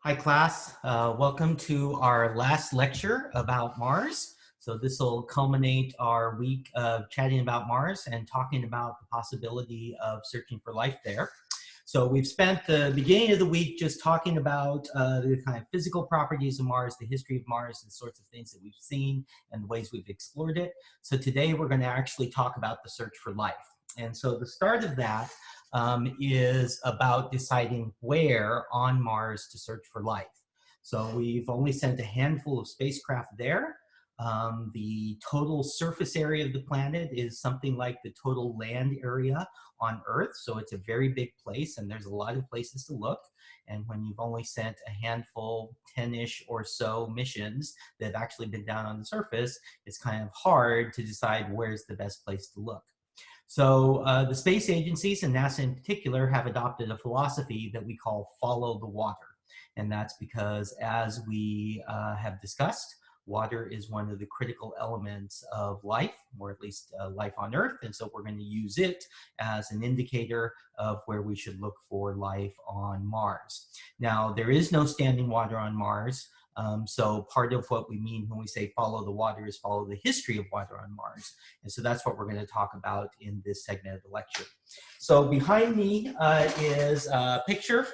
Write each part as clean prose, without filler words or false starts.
Hi class, welcome to our last lecture about Mars. So this will culminate our week of chatting about Mars and talking about the possibility of searching for life there. So we've spent the beginning of the week just talking about the kind of physical properties of Mars, the history of Mars, the sorts of things that we've seen and the ways we've explored it. So today we're going to actually talk about the search for life. And so the start of that is about deciding where on Mars to search for life. So we've only sent a handful of spacecraft there. The total surface area of the planet is something like the total land area on Earth. So it's a very big place and there's a lot of places to look. And when you've only sent a handful, 10-ish or so missions that have actually been down on the surface, it's kind of hard to decide where's the best place to look. So the space agencies, and NASA in particular, have adopted a philosophy that we call follow the water. And that's because, as we have discussed, water is one of the critical elements of life, or at least life on Earth. And so we're going to use it as an indicator of where we should look for life on Mars. Now, there is no standing water on Mars. So part of what we mean when we say follow the water is follow the history of water on Mars. And so that's what we're going to talk about in this segment of the lecture. So behind me is a picture.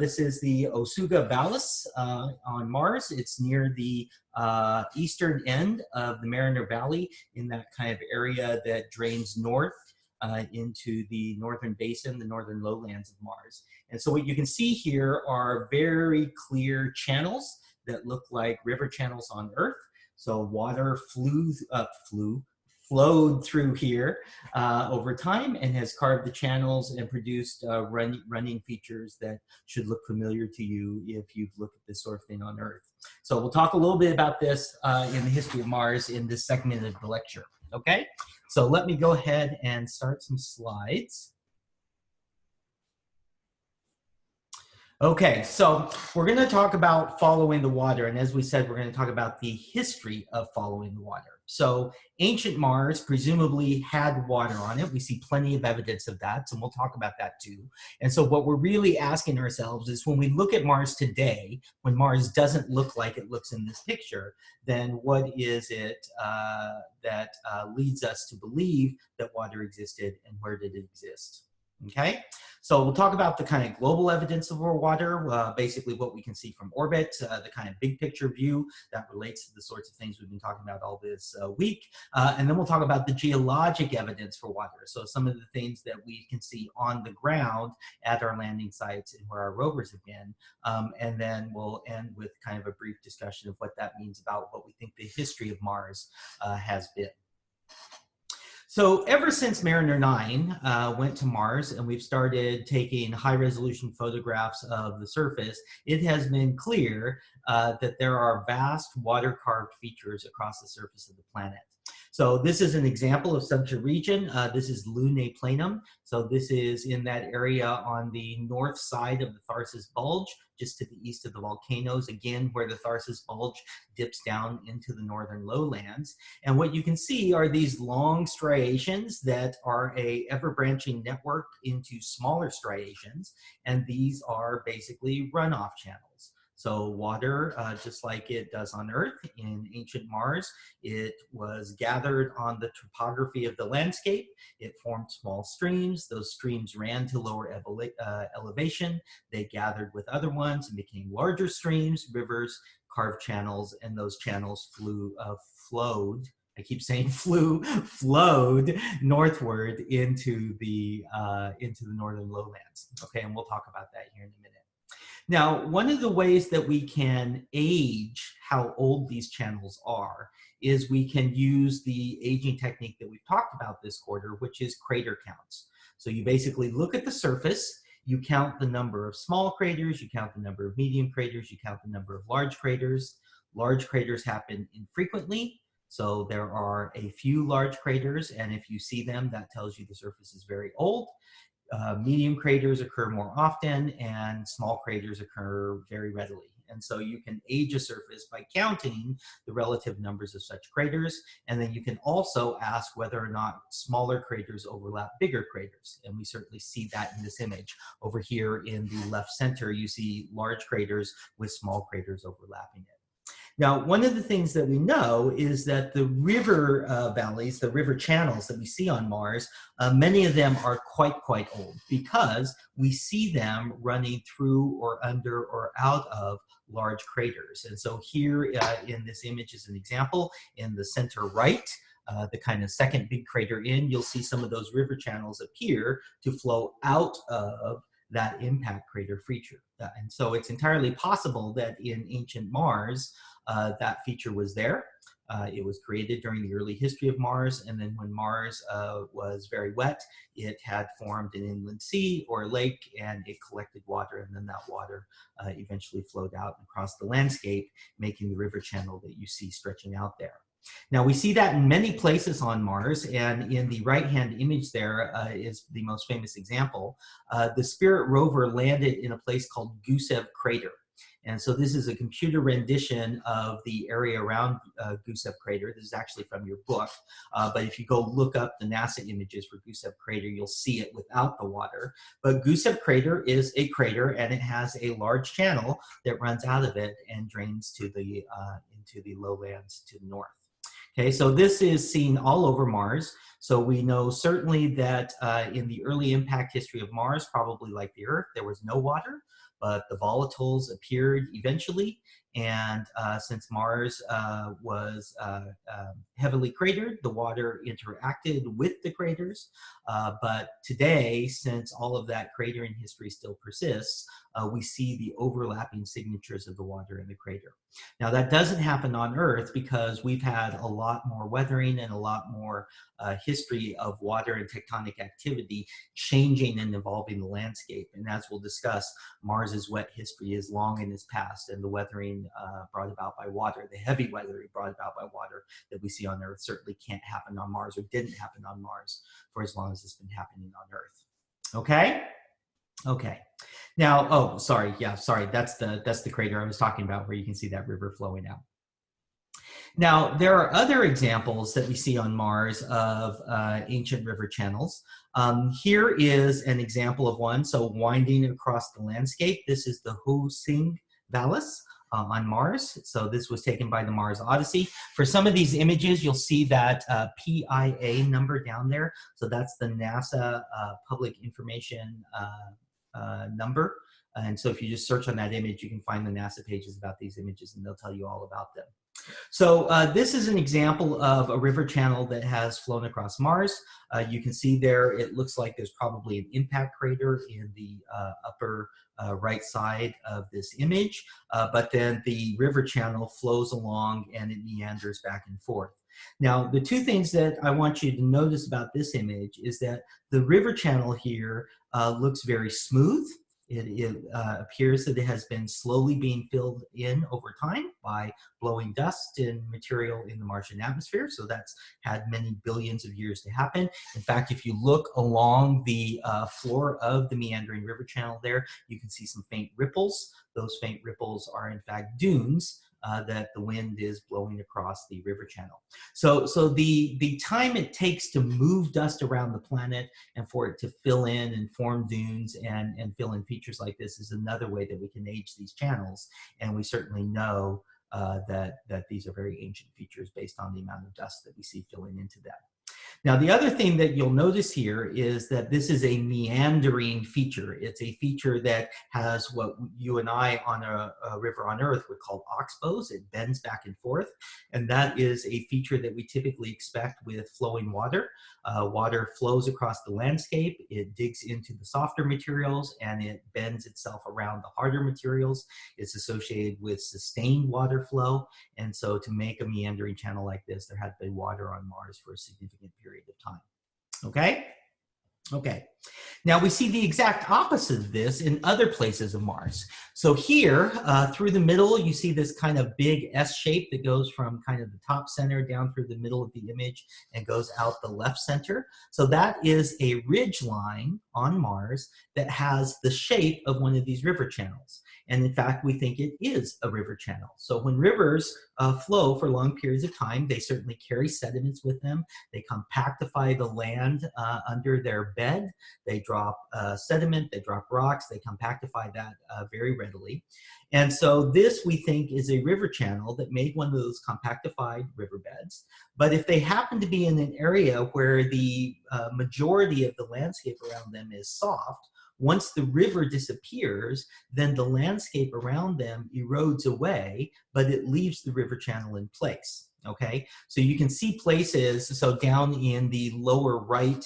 This is the Osuga Vallis on Mars. It's near the eastern end of the Mariner Valley in that kind of area that drains north into the northern basin, the northern lowlands of Mars. And so what you can see here are very clear channels that look like river channels on Earth. So water flowed through here over time and has carved the channels and produced running features that should look familiar to you if you've looked at this sort of thing on Earth. So we'll talk a little bit about this in the history of Mars in this segment of the lecture, okay? So let me go ahead and start some slides. Okay, so we're going to talk about following the water, and as we said, we're going to talk about the history of following the water. So ancient Mars presumably had water on it. We see plenty of evidence of that, so we'll talk about that too. And so what we're really asking ourselves is, when we look at Mars today, when Mars doesn't look like it looks in this picture, then what is it that leads us to believe that water existed, and where did it exist? Okay, so we'll talk about the kind of global evidence of our water, basically what we can see from orbit, the kind of big picture view that relates to the sorts of things we've been talking about all this week. And then we'll talk about the geologic evidence for water. So some of the things that we can see on the ground at our landing sites and where our rovers have been. And then we'll end with kind of a brief discussion of what that means about what we think the history of Mars has been. So ever since Mariner 9 went to Mars and we've started taking high-resolution photographs of the surface, it has been clear that there are vast water-carved features across the surface of the planet. So this is an example of such a region. This is Lunae Planum. So this is in that area on the north side of the Tharsis Bulge, just to the east of the volcanoes, again, where the Tharsis Bulge dips down into the northern lowlands. And what you can see are these long striations that are a ever-branching network into smaller striations, and these are basically runoff channels. So water, just like it does on Earth in ancient Mars, it was gathered on the topography of the landscape. It formed small streams. Those streams ran to lower elevation. They gathered with other ones and became larger streams, rivers, carved channels, and those channels flowed. I keep saying flowed northward into the northern lowlands. Okay, and we'll talk about that here in a minute. Now, one of the ways that we can age how old these channels are is we can use the aging technique that we've talked about this quarter, which is crater counts. So you basically look at the surface, you count the number of small craters, you count the number of medium craters, you count the number of large craters. Large craters happen infrequently, so there are a few large craters, and if you see them, that tells you the surface is very old. Medium craters occur more often, and small craters occur very readily. And so you can age a surface by counting the relative numbers of such craters. And then you can also ask whether or not smaller craters overlap bigger craters. And we certainly see that in this image. Over here in the left center, you see large craters with small craters overlapping it. Now, one of the things that we know is that the river valleys, the river channels that we see on Mars, many of them are quite old because we see them running through or under or out of large craters. And so here in this image is an example in the center right, the kind of second big crater in, you'll see some of those river channels appear to flow out of that impact crater feature. And so it's entirely possible that in ancient Mars, that feature was there. It was created during the early history of Mars, and then when Mars was very wet, it had formed an inland sea or a lake, and it collected water, and then that water eventually flowed out across the landscape, making the river channel that you see stretching out there. Now, we see that in many places on Mars, and in the right-hand image there is the most famous example. The Spirit rover landed in a place called Gusev Crater. And so this is a computer rendition of the area around Gusev Crater. This is actually from your book. But if you go look up the NASA images for Gusev Crater, you'll see it without the water. But Gusev Crater is a crater, and it has a large channel that runs out of it and drains to the, into the lowlands to the north. Okay, so this is seen all over Mars. So we know certainly that in the early impact history of Mars, probably like the Earth, there was no water, but the volatiles appeared eventually. And since Mars was heavily cratered, the water interacted with the craters. But today, since all of that cratering history still persists, we see the overlapping signatures of the water in the crater. Now, that doesn't happen on Earth because we've had a lot more weathering and a lot more history of water and tectonic activity changing and evolving the landscape. And as we'll discuss, Mars's wet history is long in its past, and the weathering brought about by water, the heavy weathering brought about by water that we see on Earth certainly can't happen on Mars, or didn't happen on Mars for as long as it's been happening on Earth. Okay? Okay. Now, oh, sorry. Yeah, sorry. That's the crater I was talking about where you can see that river flowing out. Now, there are other examples that we see on Mars of ancient river channels. Here is an example of one, so winding across the landscape. This is the Ho Sing Vallis on Mars. So this was taken by the Mars Odyssey. For some of these images, you'll see that PIA number down there. So that's the NASA public information number. And so if you just search on that image, you can find the NASA pages about these images, and they'll tell you all about them. So this is an example of a river channel that has flown across Mars. You can see there, it looks like there's probably an impact crater in the upper right side of this image, but then the river channel flows along and it meanders back and forth. Now, the two things that I want you to notice about this image is that the river channel here looks very smooth. It appears that it has been slowly being filled in over time by blowing dust and material in the Martian atmosphere. So that's had many billions of years to happen. In fact, if you look along the floor of the meandering river channel there, you can see some faint ripples. Those faint ripples are in fact dunes that the wind is blowing across the river channel. So the time it takes to move dust around the planet and for it to fill in and form dunes and fill in features like this is another way that we can age these channels. And we certainly know that these are very ancient features based on the amount of dust that we see filling into them. Now, the other thing that you'll notice here is that this is a meandering feature. It's a feature that has what you and I on a river on Earth would call oxbows. It bends back and forth, and that is a feature that we typically expect with flowing water. Water flows across the landscape, it digs into the softer materials, and it bends itself around the harder materials. It's associated with sustained water flow, and so to make a meandering channel like this, there had to be water on Mars for a significant period of time. Okay? Okay. Now we see the exact opposite of this in other places of Mars. So here, through the middle, you see this kind of big S shape that goes from kind of the top center down through the middle of the image and goes out the left center. So that is a ridge line on Mars that has the shape of one of these river channels. And in fact, we think it is a river channel. So when rivers flow for long periods of time, they certainly carry sediments with them. They compactify the land under their bed. They drop sediment, they drop rocks, they compactify that very readily. And so this, we think, is a river channel that made one of those compactified riverbeds. But if they happen to be in an area where the majority of the landscape around them is soft, once the river disappears, then the landscape around them erodes away, but it leaves the river channel in place. Okay, so you can see places, so down in the lower right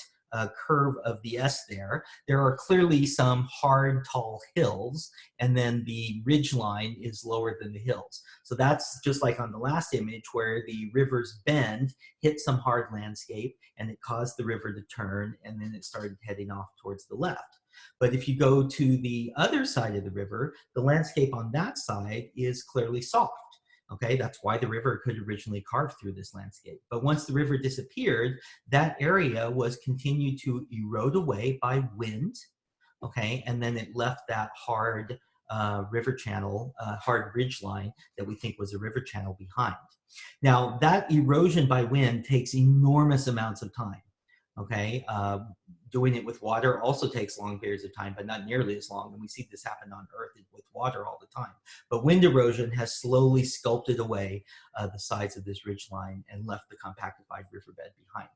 curve of the S there are clearly some hard, tall hills, and then the ridge line is lower than the hills. So that's just like on the last image where the river's bend hit some hard landscape and it caused the river to turn, and then it started heading off towards the left. But if you go to the other side of the river, the landscape on that side is clearly soft. Okay, that's why the river could originally carve through this landscape. But once the river disappeared, that area was continued to erode away by wind. Okay, and then it left that hard river channel, hard ridge line that we think was a river channel behind. Now, that erosion by wind takes enormous amounts of time. Okay, doing it with water also takes long periods of time, but not nearly as long. And we see this happen on Earth with water all the time. But wind erosion has slowly sculpted away the sides of this ridge line and left the compactified riverbed behind.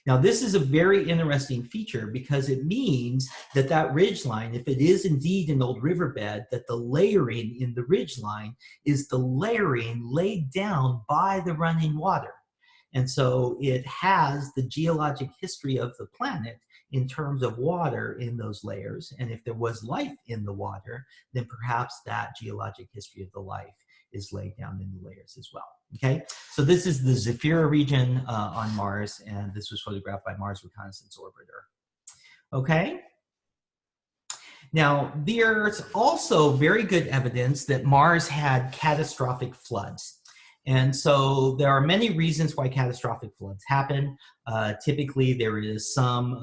Now, this is a very interesting feature because it means that that ridge line, if it is indeed an old riverbed, that the layering in the ridge line is the layering laid down by the running water. And so it has the geologic history of the planet in terms of water in those layers. And if there was life in the water, then perhaps that geologic history of the life is laid down in the layers as well. Okay, so this is the Zephyra region on Mars, and this was photographed by Mars Reconnaissance Orbiter. Okay. Now, there's also very good evidence that Mars had catastrophic floods. And so there are many reasons why catastrophic floods happen. Typically, there is some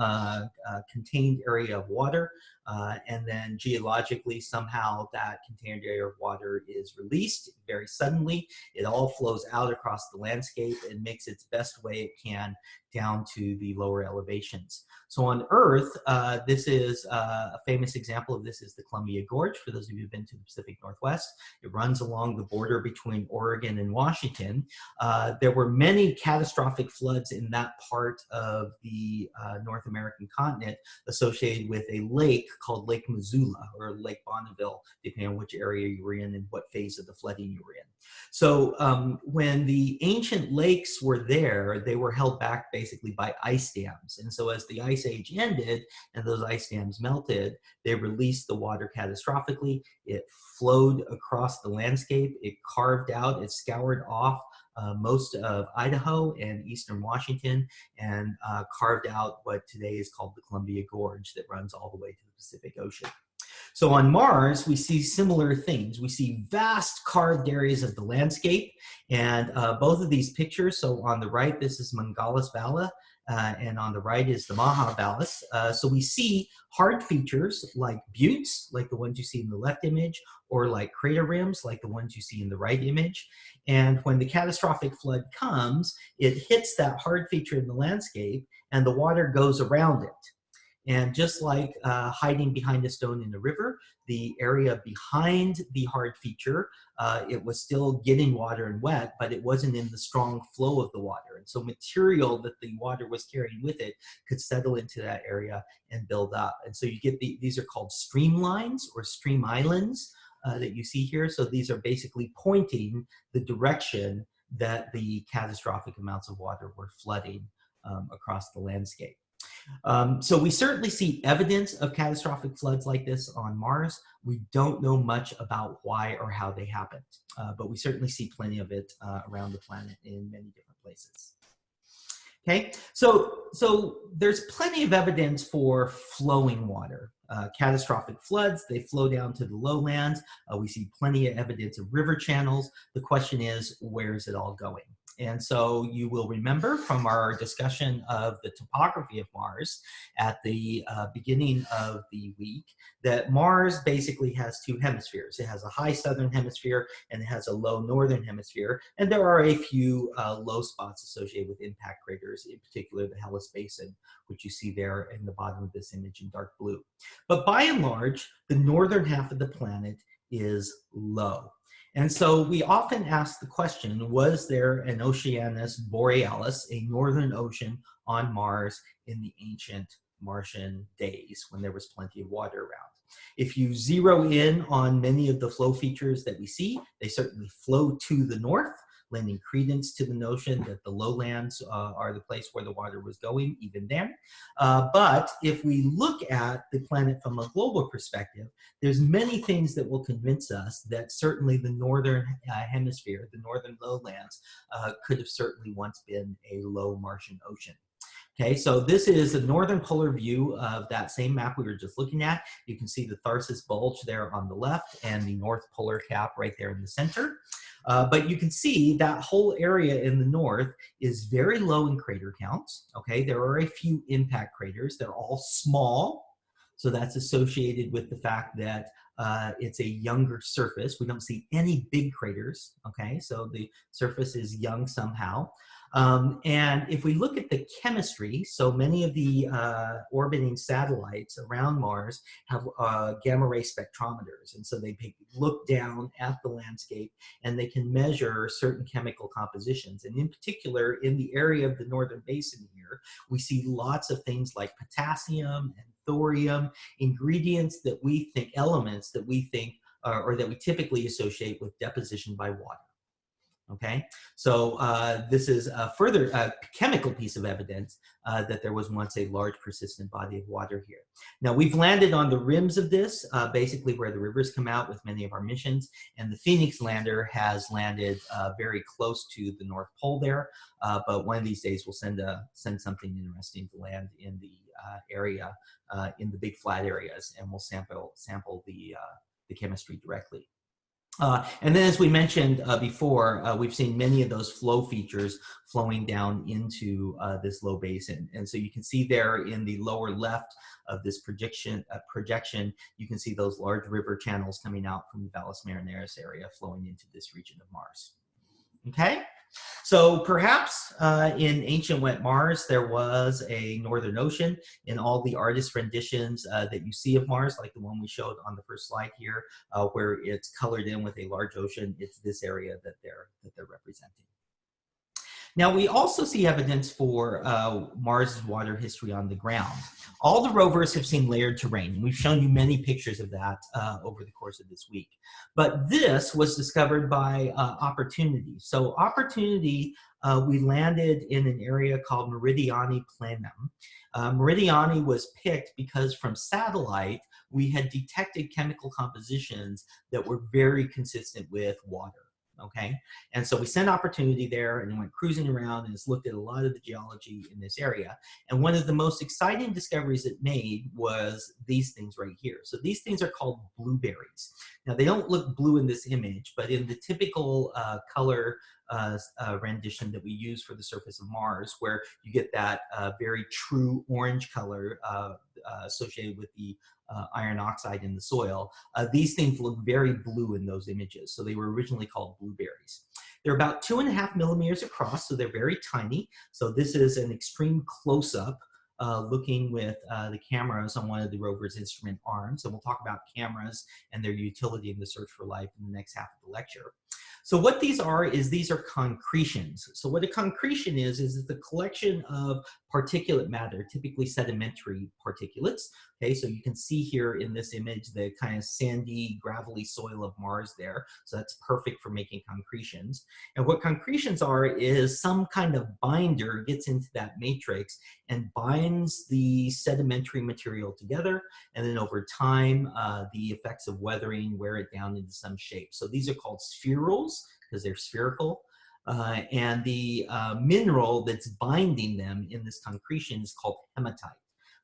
contained area of water, and then geologically, somehow that contained area of water is released very suddenly. It all flows out across the landscape and makes its best way it can down to the lower elevations. So on Earth, this is a famous example of this is the Columbia Gorge. For those of you who've been to the Pacific Northwest, it runs along the border between Oregon and Washington. There were many catastrophic floods in that part of the North American continent associated with a lake called Lake Missoula or Lake Bonneville, depending on which area you were in and what phase of the flooding you were in. So when the ancient lakes were there, they were held back basically by ice dams. And so as the ice age ended and those ice dams melted, they released the water catastrophically. It flowed across the landscape. It carved out, it scoured off most of Idaho and eastern Washington and carved out what today is called the Columbia Gorge that runs all the way to the Pacific Ocean. So on Mars, we see similar things. We see vast carved areas of the landscape, and both of these pictures, so on the right, this is Mangalis Vala, and on the right is the Mahabalis. So we see hard features like buttes, like the ones you see in the left image, or like crater rims, like the ones you see in the right image. And when the catastrophic flood comes, it hits that hard feature in the landscape, and the water goes around it. And just like hiding behind a stone in a river, the area behind the hard feature, it was still getting water and wet, but it wasn't in the strong flow of the water. And so material that the water was carrying with it could settle into that area and build up. And so you get these are called streamlines or stream islands that you see here. So these are basically pointing the direction that the catastrophic amounts of water were flooding across the landscape. So we certainly see evidence of catastrophic floods like this on Mars. We don't know much about why or how they happened, but we certainly see plenty of it around the planet in many different places. Okay, so there's plenty of evidence for flowing water. Catastrophic floods, they flow down to the lowlands. We see plenty of evidence of river channels. The question is, where is it all going? And so you will remember from our discussion of the topography of Mars at the beginning of the week that Mars basically has two hemispheres. It has a high southern hemisphere and it has a low northern hemisphere. And there are a few low spots associated with impact craters, in particular the Hellas Basin, which you see there in the bottom of this image in dark blue. But by and large, the northern half of the planet is low. And so we often ask the question, was there an Oceanus Borealis, a northern ocean on Mars in the ancient Martian days when there was plenty of water around? If you zero in on many of the flow features that we see, they certainly flow to the north, lending credence to the notion that the lowlands are the place where the water was going even then. But if we look at the planet from a global perspective, there's many things that will convince us that certainly the northern hemisphere, the northern lowlands, could have certainly once been a low Martian ocean. Okay, so this is the northern polar view of that same map we were just looking at. You can see the Tharsis Bulge there on the left and the North Polar Cap right there in the center. But you can see that whole area in the north is very low in crater counts. Okay, there are a few impact craters. They're all small. So that's associated with the fact that it's a younger surface. We don't see any big craters. Okay, so the surface is young somehow. And if we look at the chemistry, so many of the orbiting satellites around Mars have gamma ray spectrometers. And so they look down at the landscape and they can measure certain chemical compositions. And in particular, in the area of the northern basin here, we see lots of things like potassium and thorium, ingredients that we think, elements that we think, or that we typically associate with deposition by water. Okay, so this is a further chemical piece of evidence that there was once a large persistent body of water here. Now we've landed on the rims of this, basically where the rivers come out with many of our missions, and the Phoenix lander has landed very close to the North Pole there, but one of these days we'll send something interesting to land in the area, in the big flat areas, and we'll sample the chemistry directly. And then as we mentioned before, we've seen many of those flow features flowing down into this low basin. And so you can see there in the lower left of this projection, you can see those large river channels coming out from the Valles Marineris area flowing into this region of Mars. Okay? So perhaps in ancient wet Mars, there was a northern ocean. In all the artist renditions that you see of Mars, like the one we showed on the first slide here, where it's colored in with a large ocean, it's this area that they're representing. Now, we also see evidence for Mars's water history on the ground. All the rovers have seen layered terrain. We've shown you many pictures of that over the course of this week. But this was discovered by Opportunity. So Opportunity, we landed in an area called Meridiani Planum. Meridiani was picked because from satellite, we had detected chemical compositions that were very consistent with water. Okay, and so we sent Opportunity there and it went cruising around and it's looked at a lot of the geology in this area. And one of the most exciting discoveries it made was these things right here. So these things are called blueberries. Now they don't look blue in this image, but in the typical color rendition that we use for the surface of Mars, where you get that very true orange color associated with the iron oxide in the soil. These things look very blue in those images. So they were originally called blueberries. They're about 2.5 millimeters across, so they're very tiny. So this is an extreme close-up looking with the cameras on one of the rover's instrument arms. And we'll talk about cameras and their utility in the search for life in the next half of the lecture. So what these are is these are concretions. So what a concretion is it's the collection of particulate matter, typically sedimentary particulates. Okay, so you can see here in this image the kind of sandy, gravelly soil of Mars there. So that's perfect for making concretions. And what concretions are is some kind of binder gets into that matrix and binds the sedimentary material together. And then over time, the effects of weathering wear it down into some shape. So these are called spherules because they're spherical. And the mineral that's binding them in this concretion is called hematite.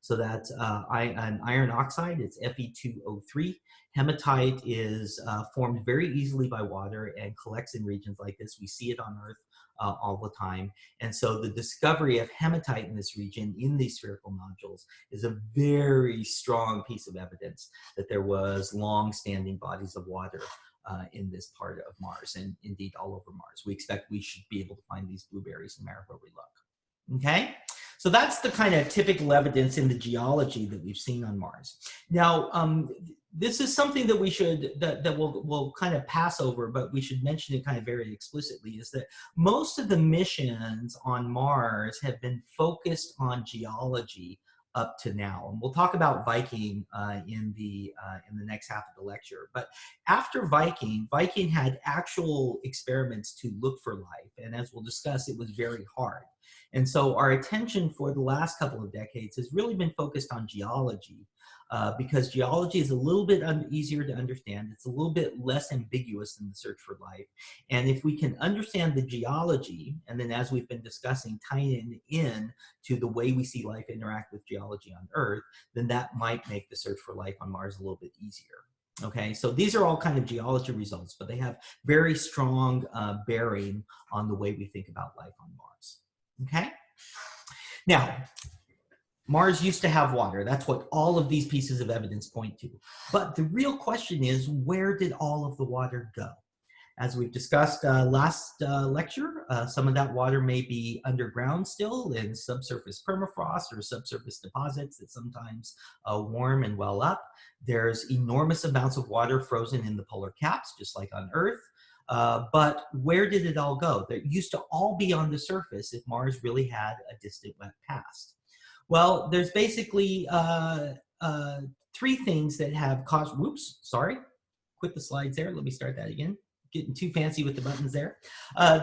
So that's an iron oxide, it's Fe2O3. Hematite is formed very easily by water and collects in regions like this. We see it on Earth all the time. And so the discovery of hematite in this region, in these spherical nodules, is a very strong piece of evidence that there was long-standing bodies of water in this part of Mars, and indeed all over Mars. We expect we should be able to find these blueberries no matter where we look. Okay? So that's the kind of typical evidence in the geology that we've seen on Mars. Now, this is something that we should, that we'll kind of pass over, but we should mention it kind of very explicitly, is that most of the missions on Mars have been focused on geology up to now. And we'll talk about Viking in the next half of the lecture. But after Viking had actual experiments to look for life. And as we'll discuss, it was very hard. And so our attention for the last couple of decades has really been focused on geology because geology is a little bit easier to understand. It's a little bit less ambiguous than the search for life. And if we can understand the geology, and then as we've been discussing, tying in to the way we see life interact with geology on Earth, then that might make the search for life on Mars a little bit easier. Okay, so these are all kind of geology results, but they have very strong bearing on the way we think about life on Mars. Okay, now Mars used to have water. That's what all of these pieces of evidence point to. But the real question is, where did all of the water go? As we've discussed last lecture, some of that water may be underground still in subsurface permafrost or subsurface deposits that sometimes warm and well up. There's enormous amounts of water frozen in the polar caps, just like on Earth. But where did it all go? It used to all be on the surface if Mars really had a distant wet past. Well, there's basically three things that have caused, whoops, sorry, quit the slides there. Let me start that again. Getting too fancy with the buttons there.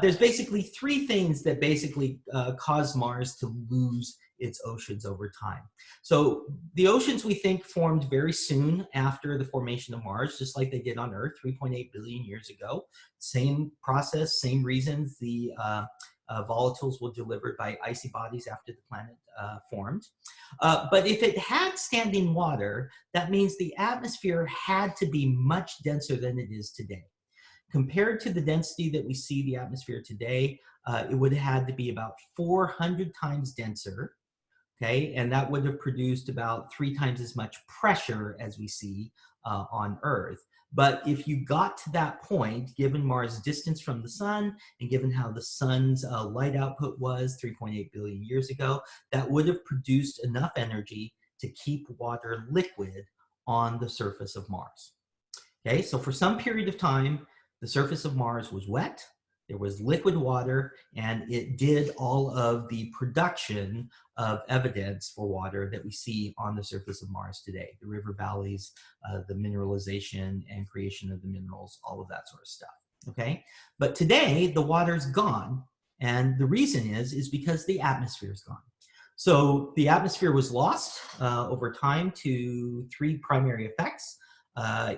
There's basically three things that basically cause Mars to lose its oceans over time. So the oceans, we think, formed very soon after the formation of Mars, just like they did on Earth 3.8 billion years ago. Same process, same reasons. The volatiles were delivered by icy bodies after the planet formed. But if it had standing water, that means the atmosphere had to be much denser than it is today. Compared to the density that we see the atmosphere today, it would have had to be about 400 times denser, okay? And that would have produced about 3 times as much pressure as we see on Earth. But if you got to that point, given Mars' distance from the sun, and given how the sun's light output was 3.8 billion years ago, that would have produced enough energy to keep water liquid on the surface of Mars. Okay, so for some period of time, the surface of Mars was wet, there was liquid water, and it did all of the production of evidence for water that we see on the surface of Mars today. The river valleys, the mineralization and creation of the minerals, all of that sort of stuff, okay? But today, the water's gone, and the reason is because the atmosphere is gone. So the atmosphere was lost over time to 3 primary effects.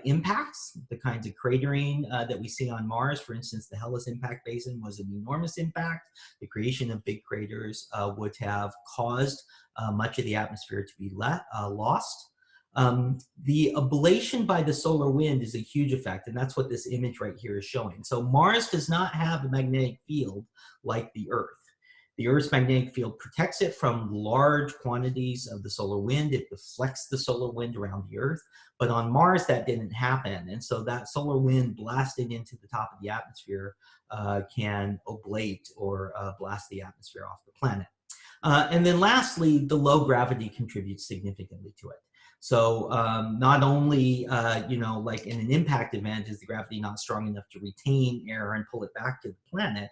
Impacts, the kinds of cratering that we see on Mars. For instance, the Hellas impact basin was an enormous impact. The creation of big craters would have caused much of the atmosphere to be lost. The ablation by the solar wind is a huge effect, and that's what this image right here is showing. So Mars does not have a magnetic field like the Earth. The Earth's magnetic field protects it from large quantities of the solar wind. It deflects the solar wind around the Earth. But on Mars, that didn't happen. And so that solar wind blasting into the top of the atmosphere can ablate or blast the atmosphere off the planet. And then lastly, the low gravity contributes significantly to it. So not only, like in an impact event, is the gravity not strong enough to retain air and pull it back to the planet,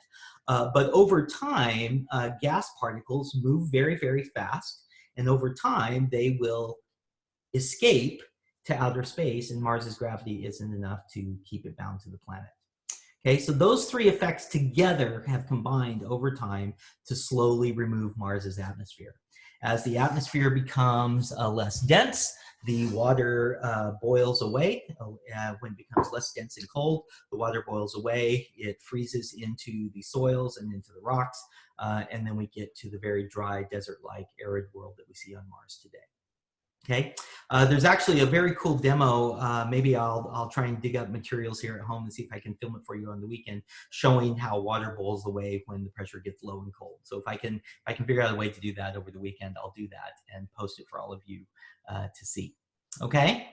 but over time, gas particles move very, very fast. And over time, they will escape to outer space, and Mars's gravity isn't enough to keep it bound to the planet. Okay, so those 3 effects together have combined over time to slowly remove Mars's atmosphere. As the atmosphere becomes less dense, the water boils away. When it becomes less dense and cold, the water boils away. It freezes into the soils and into the rocks, and then we get to the very dry, desert-like, arid world that we see on Mars today. Okay, there's actually a very cool demo. Maybe I'll try and dig up materials here at home and see if I can film it for you on the weekend, showing how water boils away when the pressure gets low and cold. So if I can figure out a way to do that over the weekend, I'll do that and post it for all of you to see. Okay,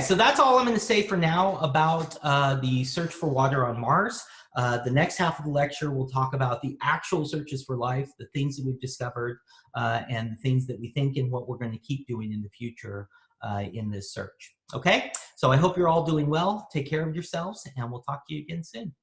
so that's all I'm going to say for now about the search for water on Mars. The next half of the lecture, we'll talk about the actual searches for life, the things that we've discovered, and the things that we think and what we're going to keep doing in the future in this search. Okay, so I hope you're all doing well. Take care of yourselves, and we'll talk to you again soon.